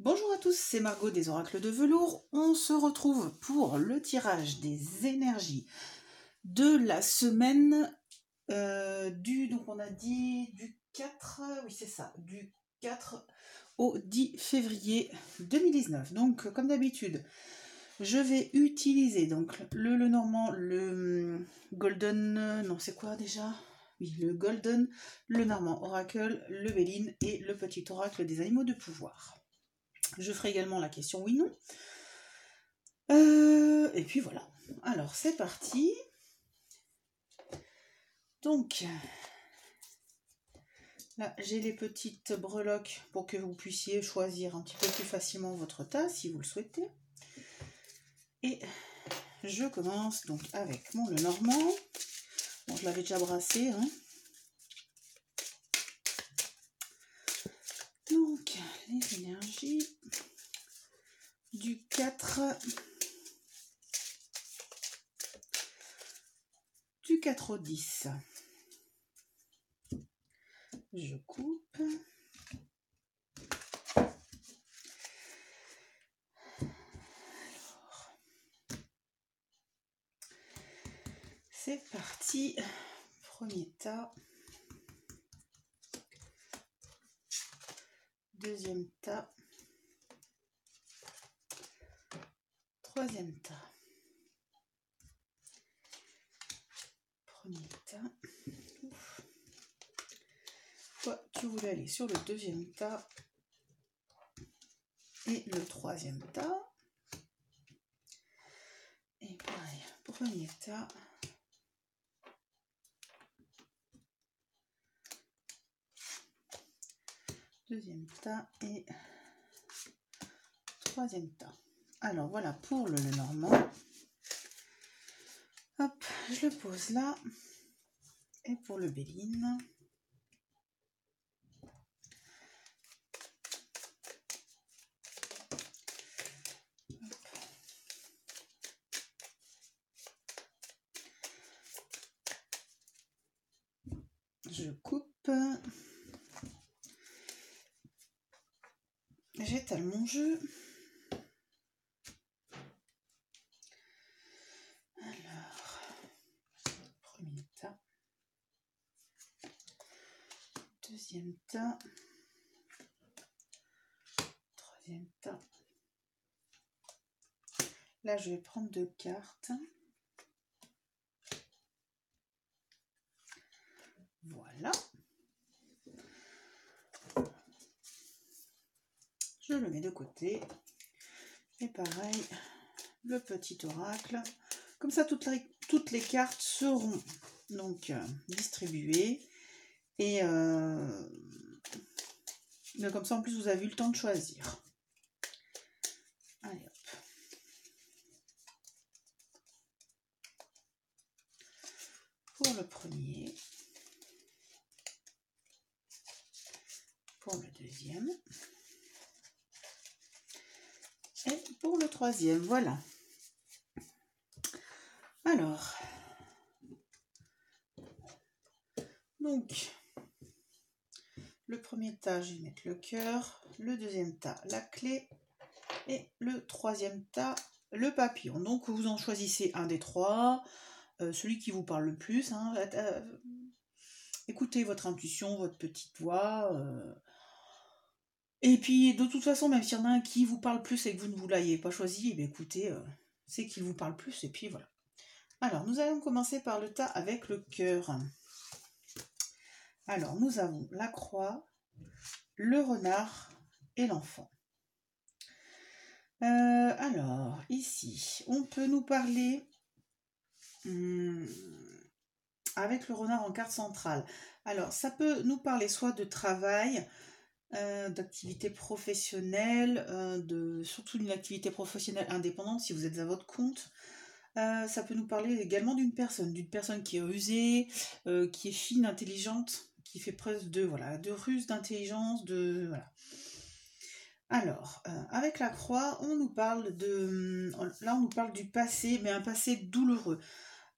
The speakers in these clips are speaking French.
Bonjour à tous, c'est Margot des Oracles de Velours. On se retrouve pour le tirage des énergies de la semaine donc on a dit du 4, oui c'est ça, du 4 au 10 février 2019. Donc comme d'habitude, je vais utiliser donc le Lenormand, le Golden, non c'est quoi déjà? Oui, le Golden, le Normand Oracle, le Béline et le petit oracle des animaux de pouvoir. Je ferai également la question oui-non. Et puis voilà. Alors, c'est parti. Donc, là, j'ai les petites breloques pour que vous puissiez choisir un petit peu plus facilement votre tas, si vous le souhaitez. Et je commence donc avec mon Lenormand. Bon, je l'avais déjà brassé, hein. Donc, les énergies du 4... Du 4 au 10. Je coupe. Alors, c'est parti. Premier tas. Deuxième tas. Troisième tas. Premier tas. Ouf. Toi, tu voulais aller sur le deuxième tas et le troisième tas. Et pareil, premier tas. Deuxième tas et troisième tas. Alors voilà pour le Lenormand. Hop, je le pose là. Et pour le Béline. Je coupe. J'étale mon jeu. Alors, premier tas. Deuxième tas. Troisième tas. Là, je vais prendre 2 cartes. Voilà. Je le mets de côté. Et pareil, le petit oracle. Comme ça, toutes les cartes seront donc distribuées. Et comme ça, en plus, vous avez eu le temps de choisir. Allez, hop. Pour le premier. Pour le deuxième. Et pour le troisième, voilà. Alors, donc, le premier tas, je vais mettre le cœur, le deuxième tas, la clé, et le troisième tas, le papillon. Donc, vous en choisissez un des trois, celui qui vous parle le plus. Hein, écoutez votre intuition, votre petite voix. Et puis, de toute façon, même s'il y en a un qui vous parle plus et que vous ne vous l'ayez pas choisi, eh bien, écoutez, c'est qu'il vous parle plus, et puis voilà. Alors, nous allons commencer par le tas avec le cœur. Alors, nous avons la croix, le renard et l'enfant. Alors, ici, on peut nous parler avec le renard en carte centrale. Alors, ça peut nous parler soit de travail, d'activité professionnelle, surtout d'une activité professionnelle indépendante si vous êtes à votre compte. Ça peut nous parler également d'une personne qui est rusée, qui est fine, intelligente, qui fait preuve de ruse, d'intelligence, voilà. Alors, avec la croix, on nous parle là on nous parle du passé, mais un passé douloureux.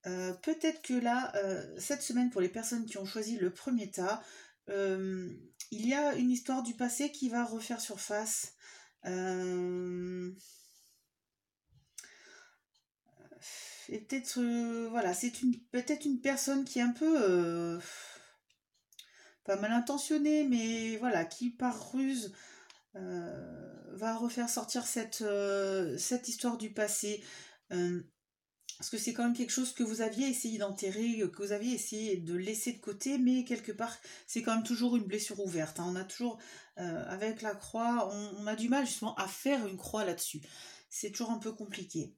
Peut-être que là, cette semaine, pour les personnes qui ont choisi le premier tas, il y a une histoire du passé qui va refaire surface. Et peut-être, voilà, c'est peut-être une personne qui est un peu pas mal intentionnée, mais voilà, qui par ruse va refaire sortir cette histoire du passé. Parce que c'est quand même quelque chose que vous aviez essayé d'enterrer, que vous aviez essayé de laisser de côté, mais quelque part, c'est quand même toujours une blessure ouverte, hein. On a toujours, avec la croix, on a du mal justement à faire une croix là-dessus. C'est toujours un peu compliqué.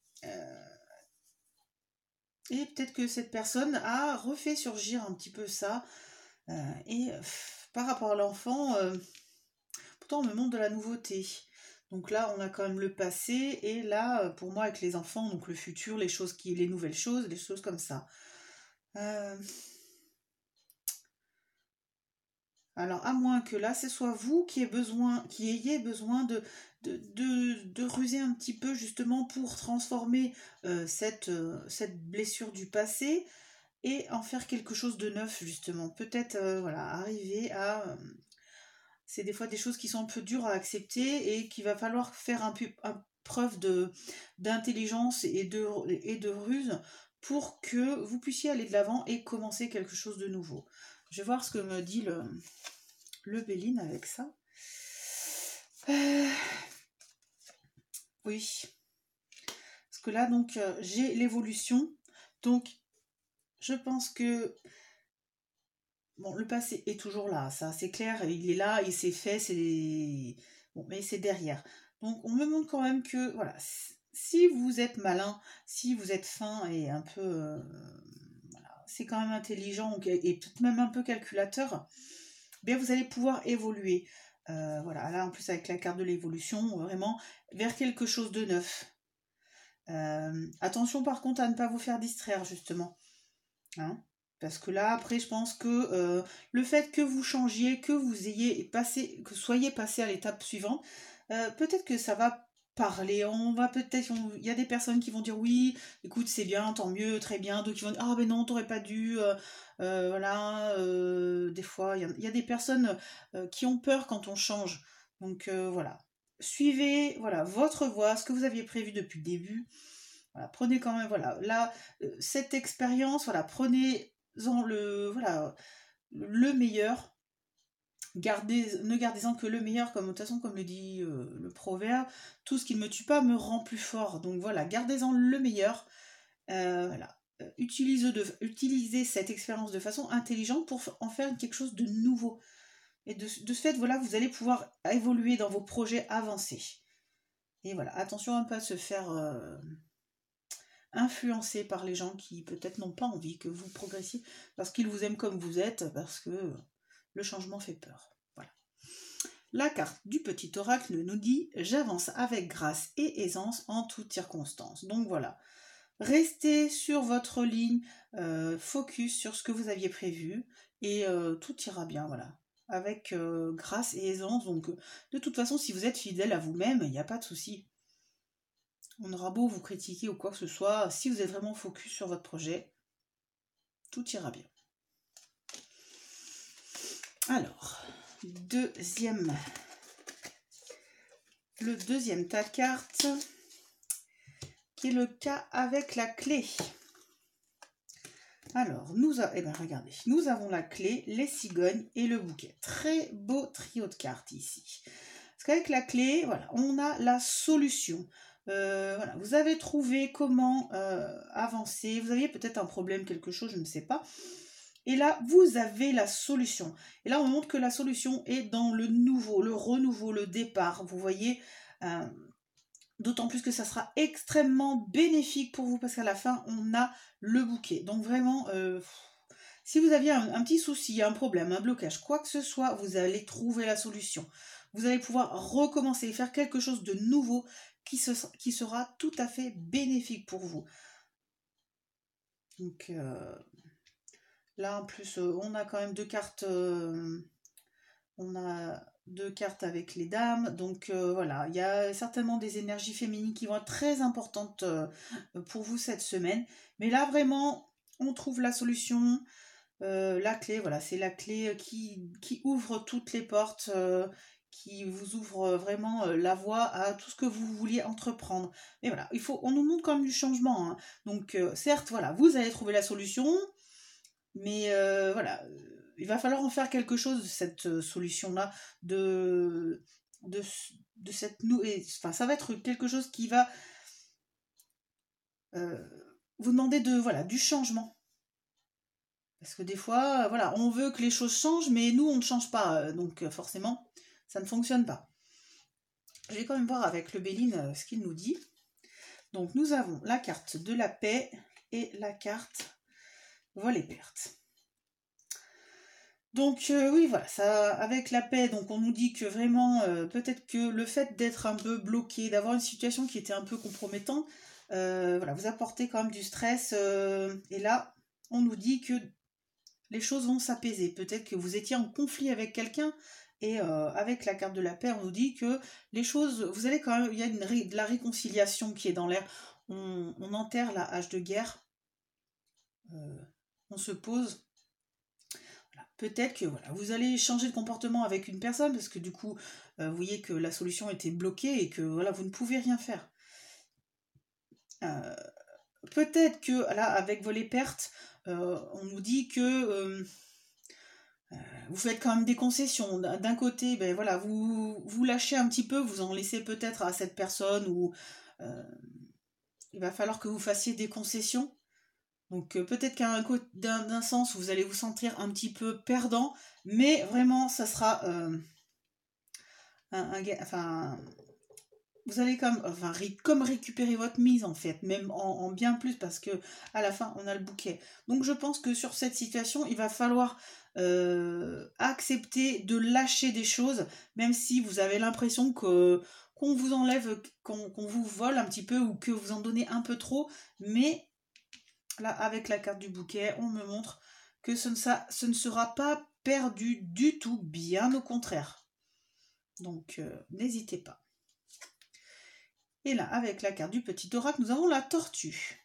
Et peut-être que cette personne a refait surgir un petit peu ça. Et par rapport à l'enfant, pourtant on me montre de la nouveauté. Donc là, on a quand même le passé, et là, pour moi, avec les enfants, donc le futur, les nouvelles choses, les choses comme ça. Euh, alors, à moins que là, ce soit vous qui ayez besoin de ruser un petit peu justement pour transformer cette blessure du passé et en faire quelque chose de neuf, justement. Peut-être, voilà, arriver à c'est des fois des choses qui sont un peu dures à accepter et qu'il va falloir faire preuve d'intelligence et de ruse pour que vous puissiez aller de l'avant et commencer quelque chose de nouveau. Je vais voir ce que me dit le Béline avec ça. Oui. Parce que là, donc, j'ai l'évolution. Donc, je pense que bon, le passé est toujours là, ça c'est clair, il est là, il s'est fait, c'est bon, mais c'est derrière. Donc on me montre quand même que voilà, si vous êtes malin, si vous êtes fin et un peu voilà, c'est quand même intelligent et peut-être même un peu calculateur, bien vous allez pouvoir évoluer. Voilà, là en plus avec la carte de l'évolution, vraiment vers quelque chose de neuf. Attention par contre à ne pas vous faire distraire justement. Hein. Parce que là, après, je pense que le fait que vous changiez, que vous ayez passé, que soyez passé à l'étape suivante, peut-être que ça va parler. Il y a des personnes qui vont dire oui, écoute, c'est bien, tant mieux, très bien. D'autres qui vont dire ah ben non, t'aurais pas dû. Voilà, des fois, il y a des personnes qui ont peur quand on change. Donc voilà, suivez, voilà, votre voie, ce que vous aviez prévu depuis le début. Voilà, prenez quand même, voilà, là, cette expérience, voilà, prenez-en le meilleur. Ne gardez-en que le meilleur, comme de toute façon, comme le dit le proverbe, tout ce qui ne me tue pas me rend plus fort. Donc voilà, gardez-en le meilleur. Voilà. Utilisez cette expérience de façon intelligente pour en faire quelque chose de nouveau. Et de ce fait, voilà, vous allez pouvoir évoluer dans vos projets avancés. Et voilà, attention à ne pas se faire influencé par les gens qui peut-être n'ont pas envie que vous progressiez parce qu'ils vous aiment comme vous êtes, parce que le changement fait peur. Voilà. La carte du petit oracle nous dit j'avance avec grâce et aisance en toutes circonstances. Donc voilà, restez sur votre ligne, focus sur ce que vous aviez prévu et tout ira bien. Voilà. Avec grâce et aisance. Donc de toute façon, si vous êtes fidèle à vous-même, il n'y a pas de souci. On aura beau vous critiquer ou quoi que ce soit, si vous êtes vraiment focus sur votre projet, tout ira bien. Alors, le deuxième tas de cartes, qui est le cas avec la clé. Alors, regardez, nous avons la clé, les cigognes et le bouquet. Très beau trio de cartes ici. Parce qu'avec la clé, voilà, on a la solution. Voilà, vous avez trouvé comment avancer. Vous aviez peut-être un problème, quelque chose, je ne sais pas. Et là, vous avez la solution. Et là, on montre que la solution est dans le nouveau, le renouveau, le départ. Vous voyez, d'autant plus que ça sera extrêmement bénéfique pour vous parce qu'à la fin, on a le bouquet. Donc vraiment, si vous aviez un petit souci, un problème, un blocage, quoi que ce soit, vous allez trouver la solution. Vous allez pouvoir recommencer, faire quelque chose de nouveau qui sera tout à fait bénéfique pour vous. Donc là, en plus, on a quand même deux cartes. On a deux cartes avec les dames. Donc voilà, il y a certainement des énergies féminines qui vont être très importantes pour vous cette semaine. Mais là, vraiment, on trouve la solution. La clé, voilà, c'est la clé qui ouvre toutes les portes, qui vous ouvre vraiment la voie à tout ce que vous vouliez entreprendre. Mais voilà, on nous montre quand même du changement, hein. Donc certes, voilà, vous allez trouver la solution, mais voilà, il va falloir en faire quelque chose de cette solution-là, de, de, de cette nouvelle. Enfin, ça va être quelque chose qui va vous demander voilà, du changement. Parce que des fois, voilà, on veut que les choses changent, mais nous, on ne change pas. Donc forcément, ça ne fonctionne pas. Je vais quand même voir avec le Béline ce qu'il nous dit. Donc nous avons la carte de la paix et la carte vol et perte. Donc oui, voilà, ça, avec la paix, donc on nous dit que vraiment, peut-être que le fait d'être un peu bloqué, d'avoir une situation qui était un peu compromettante, voilà, vous apportez quand même du stress. Et là, on nous dit que les choses vont s'apaiser. Peut-être que vous étiez en conflit avec quelqu'un, et avec la carte de la paix, on nous dit que les choses, vous allez quand même, il y a de la réconciliation qui est dans l'air. On enterre la hache de guerre, on se pose. Voilà. Peut-être que voilà, vous allez changer de comportement avec une personne, parce que du coup, vous voyez que la solution était bloquée et que voilà, vous ne pouvez rien faire. Peut-être que là, avec vos pertes, on nous dit que vous faites quand même des concessions. D'un côté, ben voilà, vous lâchez un petit peu, vous en laissez peut-être à cette personne, ou il va falloir que vous fassiez des concessions. Donc peut-être d'un sens, vous allez vous sentir un petit peu perdant, mais vraiment, ça sera enfin, vous allez comme récupérer votre mise en fait, même en bien plus, parce que à la fin, on a le bouquet. Donc je pense que sur cette situation, il va falloir accepter de lâcher des choses, même si vous avez l'impression qu'on vous enlève, qu'on vous vole un petit peu, ou que vous en donnez un peu trop. Mais là, avec la carte du bouquet, on me montre que ce ne sera pas perdu du tout, bien au contraire. Donc n'hésitez pas. Et là, avec la carte du petit oracle, nous avons la tortue.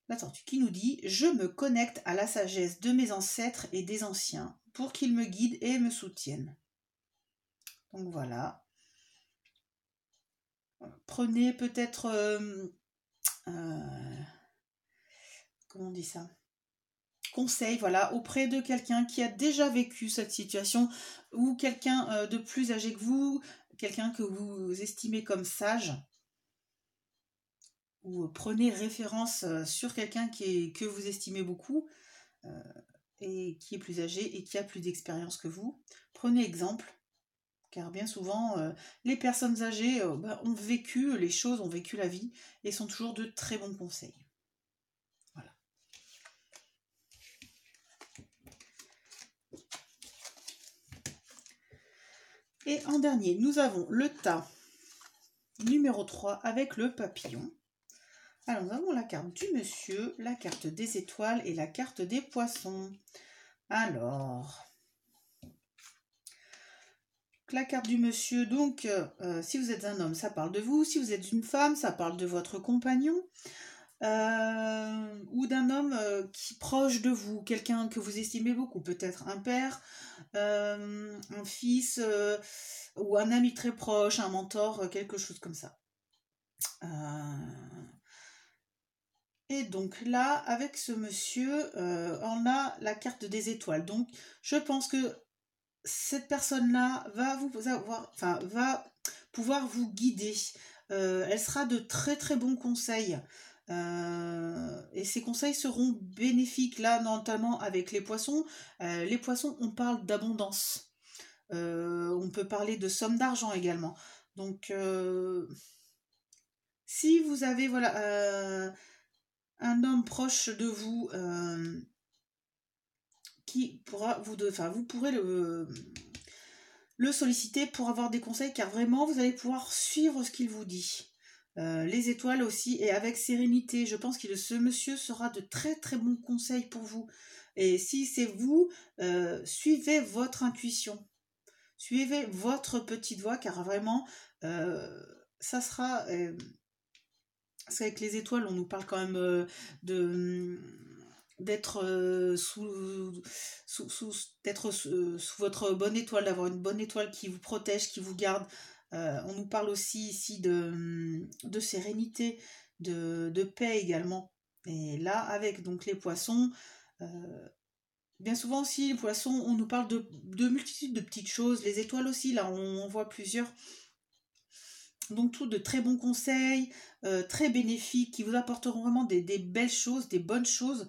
La tortue qui nous dit « Je me connecte à la sagesse de mes ancêtres et des anciens pour qu'ils me guident et me soutiennent. » Donc voilà. Prenez peut-être... comment on dit ça ? Conseil, voilà, auprès de quelqu'un qui a déjà vécu cette situation, ou quelqu'un de plus âgé que vous, quelqu'un que vous estimez comme sage, ou prenez référence sur quelqu'un que vous estimez beaucoup, et qui est plus âgé et qui a plus d'expérience que vous. Prenez exemple, car bien souvent, les personnes âgées ont vécu les choses, ont vécu la vie, et sont toujours de très bons conseils. Voilà. Et en dernier, nous avons le tas numéro 3 avec le papillon. Alors, nous avons la carte du monsieur, la carte des étoiles et la carte des poissons. Alors, la carte du monsieur, donc, si vous êtes un homme, ça parle de vous. Si vous êtes une femme, ça parle de votre compagnon. Ou d'un homme qui est proche de vous, quelqu'un que vous estimez beaucoup, peut-être un père, un fils, ou un ami très proche, un mentor, quelque chose comme ça. Et donc là, avec ce monsieur, on a la carte des étoiles. Donc je pense que cette personne-là va va pouvoir vous guider. Elle sera de très très bons conseils. Et ces conseils seront bénéfiques, là, notamment avec les poissons. Les poissons, on parle d'abondance. On peut parler de somme d'argent également. Donc, si vous avez un homme proche de vous qui pourra vous pourrez le solliciter pour avoir des conseils, car vraiment, vous allez pouvoir suivre ce qu'il vous dit. Les étoiles aussi, et avec sérénité. Je pense que ce monsieur sera de très très bons conseils pour vous. Et si c'est vous, suivez votre intuition. Suivez votre petite voix, car vraiment, ça sera... parce qu'avec les étoiles, on nous parle quand même d'être sous votre bonne étoile, d'avoir une bonne étoile qui vous protège, qui vous garde. On nous parle aussi ici de sérénité, de paix également. Et là, avec donc les poissons, bien souvent aussi, les poissons, on nous parle de multitudes de petites choses. Les étoiles aussi, là, on voit plusieurs. Donc tout de très bons conseils, très bénéfiques, qui vous apporteront vraiment des belles choses, des bonnes choses,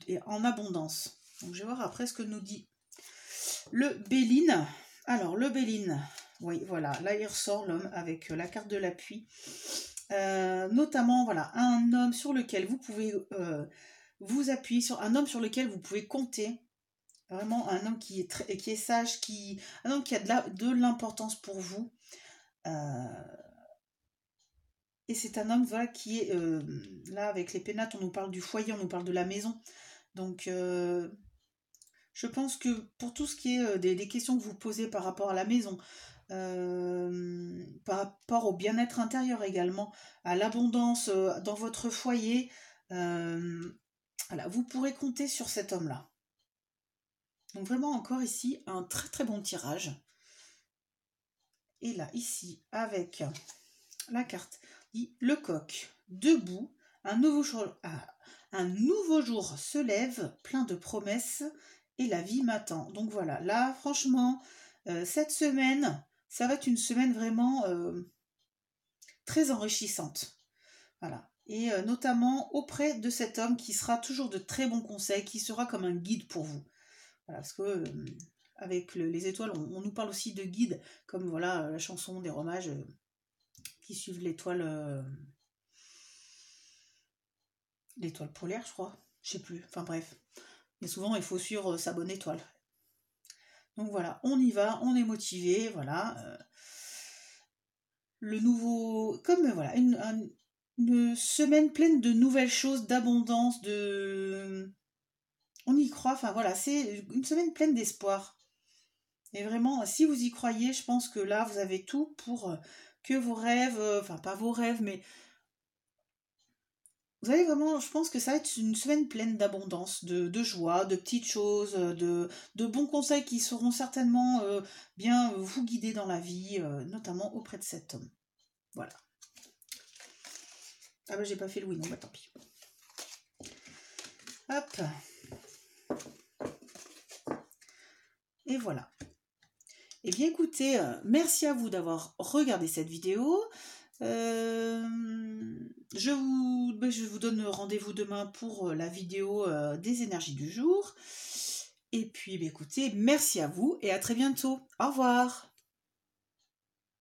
et en abondance. Donc je vais voir après ce que nous dit le Béline. Alors le Béline, oui voilà, là il ressort l'homme avec la carte de l'appui. Notamment voilà, un homme sur lequel vous pouvez vous appuyer, sur un homme sur lequel vous pouvez compter. Vraiment un homme qui est sage, un homme qui a de l'importance pour vous. Et c'est un homme voilà, qui est là avec les pénates, on nous parle du foyer, on nous parle de la maison. Donc je pense que pour tout ce qui est des questions que vous posez par rapport à la maison, par rapport au bien-être intérieur également, à l'abondance dans votre foyer, voilà, vous pourrez compter sur cet homme-là. Donc vraiment encore ici, un très très bon tirage. Et là, ici, avec la carte, dit le coq, debout, un nouveau jour se lève, plein de promesses, et la vie m'attend. Donc voilà, là, franchement, cette semaine, ça va être une semaine vraiment très enrichissante. Voilà. Et notamment auprès de cet homme qui sera toujours de très bons conseils, qui sera comme un guide pour vous. Voilà, parce que avec les étoiles, on nous parle aussi de guides, comme voilà la chanson des Romages qui suivent l'étoile polaire, je crois. Je sais plus. Enfin bref. Mais souvent, il faut suivre sa bonne étoile. Donc voilà, on y va, on est motivé, voilà. Le nouveau, comme voilà, une semaine pleine de nouvelles choses, d'abondance, on y croit. Enfin voilà, c'est une semaine pleine d'espoir. Et vraiment, si vous y croyez, je pense que là, vous avez tout pour que vos rêves, enfin pas vos rêves, mais vous allez vraiment, je pense que ça va être une semaine pleine d'abondance, de joie, de petites choses, de bons conseils qui seront certainement bien vous guider dans la vie, notamment auprès de cet homme. Voilà. Ah bah j'ai pas fait le oui, non, bah tant pis. Hop. Et voilà. Eh bien écoutez, merci à vous d'avoir regardé cette vidéo. Je vous donne rendez-vous demain pour la vidéo des énergies du jour. Et puis écoutez, merci à vous et à très bientôt. Au revoir.